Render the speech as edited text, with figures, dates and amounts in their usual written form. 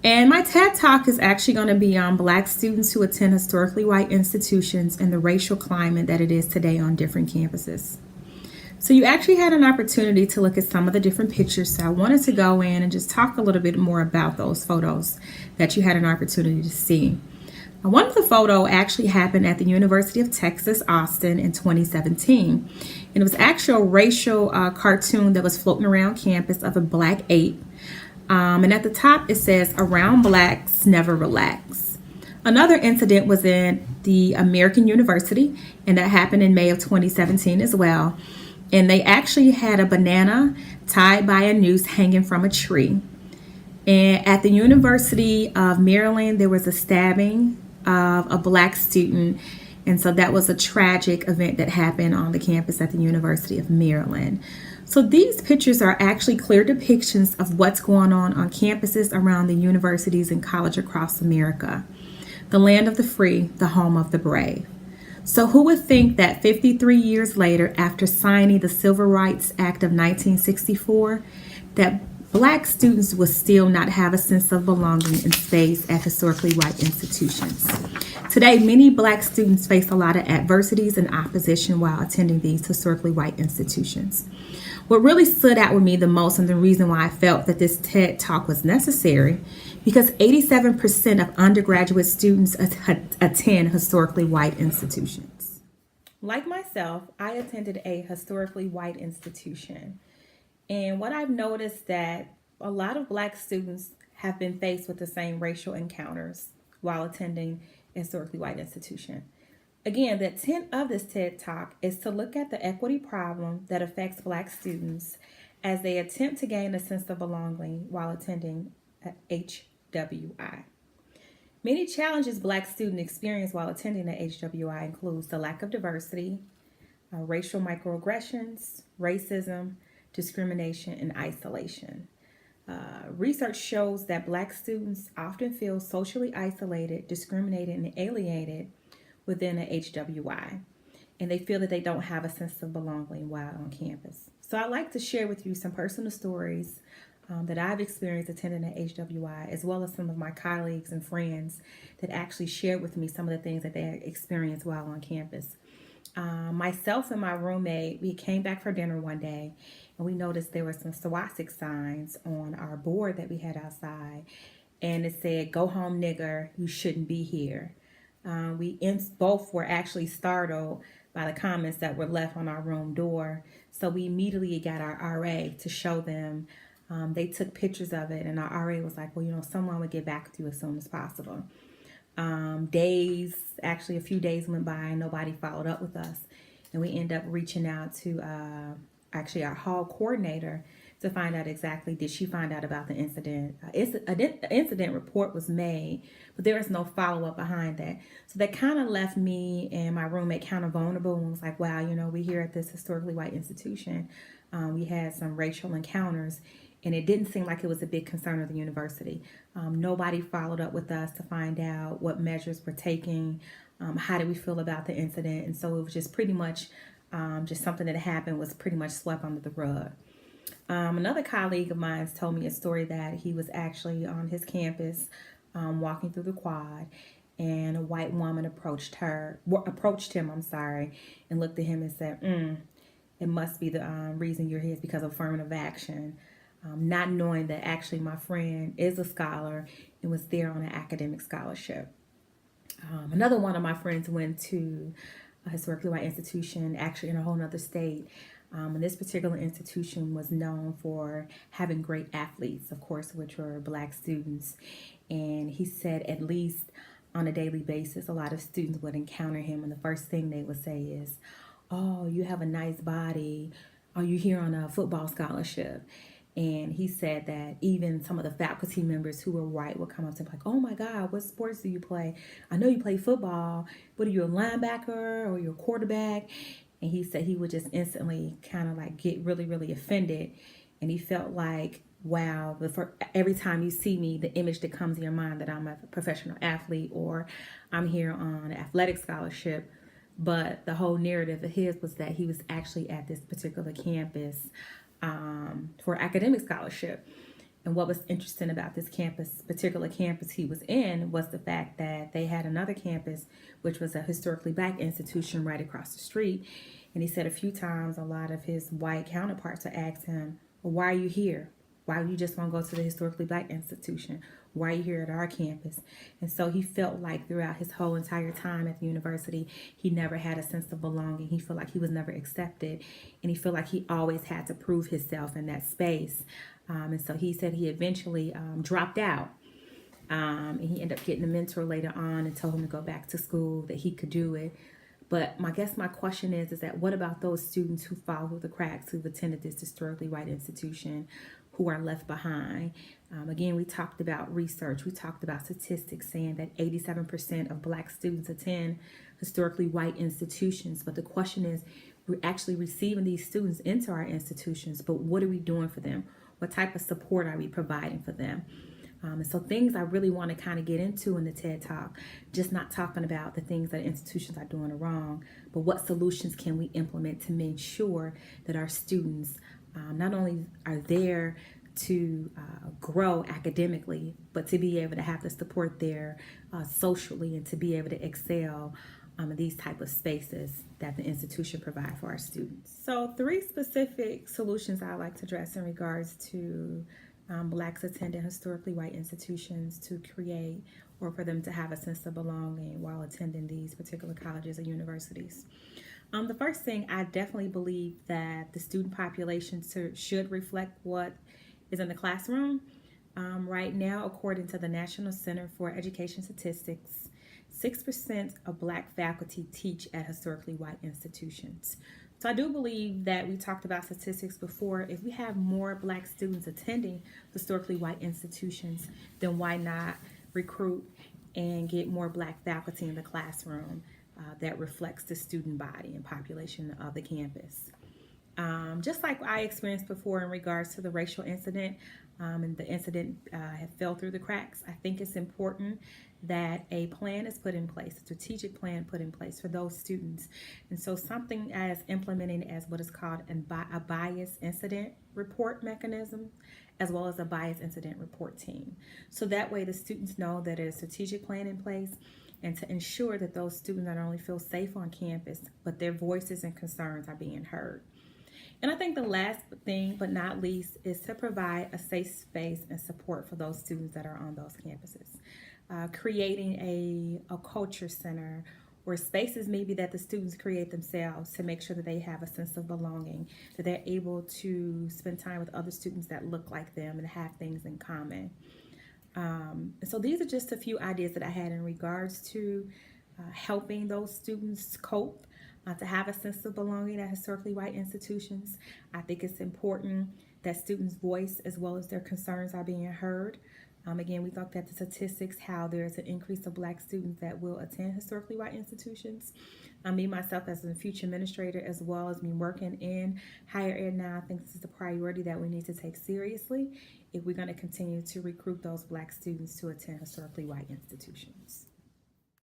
And my TED Talk is actually going to be on Black students who attend historically white institutions and the racial climate that it is today on different campuses. So you actually had an opportunity to look at some of the different pictures. So I wanted to go in and just talk a little bit more about those photos that you had an opportunity to see. One of the photos actually happened at the University of Texas, Austin in 2017. And it was actually a racial cartoon that was floating around campus of a black ape. And at the top it says, "Around blacks, never relax." Another incident was in the American University, and that happened in May of 2017 as well. And they actually had a banana tied by a noose hanging from a tree. And at the University of Maryland, there was a stabbing of a black student. And so that was a tragic event that happened on the campus at the University of Maryland. So these pictures are actually clear depictions of what's going on campuses around the universities and college across America. The land of the free, the home of the brave. So who would think that 53 years later, after signing the Civil Rights Act of 1964, that black students would still not have a sense of belonging in space at historically white institutions? Today, many black students face a lot of adversities and opposition while attending these historically white institutions. What really stood out with me the most, and the reason why I felt that this TED Talk was necessary, because 87% of undergraduate students attend historically white institutions. Like myself, I attended a historically white institution. And what I've noticed that a lot of black students have been faced with the same racial encounters while attending a historically white institution. Again, the intent of this TED Talk is to look at the equity problem that affects black students as they attempt to gain a sense of belonging while attending HWI. Many challenges black students experience while attending the HWI includes the lack of diversity, racial microaggressions, racism, discrimination, and isolation. Research shows that black students often feel socially isolated, discriminated, and alienated within a HWI, and they feel that they don't have a sense of belonging while on campus. So I'd like to share with you some personal stories that I've experienced attending an HWI, as well as some of my colleagues and friends that actually shared with me some of the things that they experienced while on campus. Myself and my roommate, we came back for dinner one day, and we noticed there were some swastika signs on our board that we had outside, and it said, "Go home, nigger, you shouldn't be here." Both were actually startled by the comments that were left on our room door. So we immediately got our RA to show them. They took pictures of it, and our RA was like, "Well, someone would get back with you as soon as possible." A few days went by and nobody followed up with us. And we ended up reaching out to our hall coordinator to find out exactly, did she find out about the incident. An incident report was made, but there was no follow-up behind that. So that kind of left me and my roommate kind of vulnerable, and was like, wow, we here at this historically white institution, we had some racial encounters, and it didn't seem like it was a big concern of the university. Nobody followed up with us to find out what measures were taking, how did we feel about the incident, and so it was just pretty much just something that happened, was pretty much swept under the rug. Another colleague of mine told me a story that he was actually on his campus walking through the quad, and a white woman approached him, and looked at him and said, "It must be the reason you're here is because of affirmative action," not knowing that actually my friend is a scholar and was there on an academic scholarship. Another one of my friends went to a historically white institution, actually in a whole other state. And this particular institution was known for having great athletes, of course, which were black students. And he said at least on a daily basis, a lot of students would encounter him, and the first thing they would say is, "Oh, you have a nice body. Are you here on a football scholarship?" And he said that even some of the faculty members who were white would come up to him like, "Oh my God, what sports do you play? I know you play football, but are you a linebacker or you're a quarterback?" And he said he would just instantly kind of like get really, really offended. And he felt like, wow, every time you see me, the image that comes in your mind that I'm a professional athlete or I'm here on an athletic scholarship. But the whole narrative of his was that he was actually at this particular campus for academic scholarship. And what was interesting about this particular campus he was in, was the fact that they had another campus, which was a historically black institution right across the street. And he said a few times a lot of his white counterparts would ask him, well, why are you here? Why do you just want to go to the historically black institution? Why are you here at our campus? And so he felt like throughout his whole entire time at the university, he never had a sense of belonging. He felt like he was never accepted. And he felt like he always had to prove himself in that space. And so he said he eventually dropped out. And he ended up getting a mentor later on and told him to go back to school, that he could do it. But my question is that what about those students who fall through the cracks, who've attended this historically white institution, who are left behind? Again, we talked about research. We talked about statistics saying that 87% of black students attend historically white institutions. But the question is, we're actually receiving these students into our institutions, but what are we doing for them? What type of support are we providing for them? And so things I really want to kind of get into in the TED Talk, just not talking about the things that institutions are doing wrong, but what solutions can we implement to make sure that our students not only are there to grow academically, but to be able to have the support there socially, and to be able to excel in these type of spaces that the institution provide for our students. So 3 specific solutions I'd like to address in regards to blacks attending historically white institutions to create, or for them to have a sense of belonging while attending these particular colleges or universities. The first thing, I definitely believe that the student population should reflect what is in the classroom. Right now, according to the National Center for Education Statistics, 6% of black faculty teach at historically white institutions. So I do believe that, we talked about statistics before, if we have more black students attending historically white institutions, then why not recruit and get more black faculty in the classroom that reflects the student body and population of the campus. Just like I experienced before in regards to the racial incident, and the incident had fell through the cracks, I think it's important that a plan is put in place, a strategic plan put in place for those students. And so something as implementing as what is called a bias incident report mechanism, as well as a bias incident report team. So that way the students know that there's a strategic plan in place, and to ensure that those students not only feel safe on campus, but their voices and concerns are being heard. And I think the last thing, but not least, is to provide a safe space and support for those students that are on those campuses. Creating a culture center, or spaces maybe that the students create themselves, to make sure that they have a sense of belonging, that they're able to spend time with other students that look like them and have things in common. So these are just a few ideas that I had in regards to helping those students cope, to have a sense of belonging at historically white institutions. I think it's important that students' voice as well as their concerns are being heard. Again, we looked at the statistics, how there's an increase of black students that will attend historically white institutions. Me, myself, as a future administrator, as well as me working in higher ed now, I think this is a priority that we need to take seriously if we're going to continue to recruit those black students to attend historically white institutions.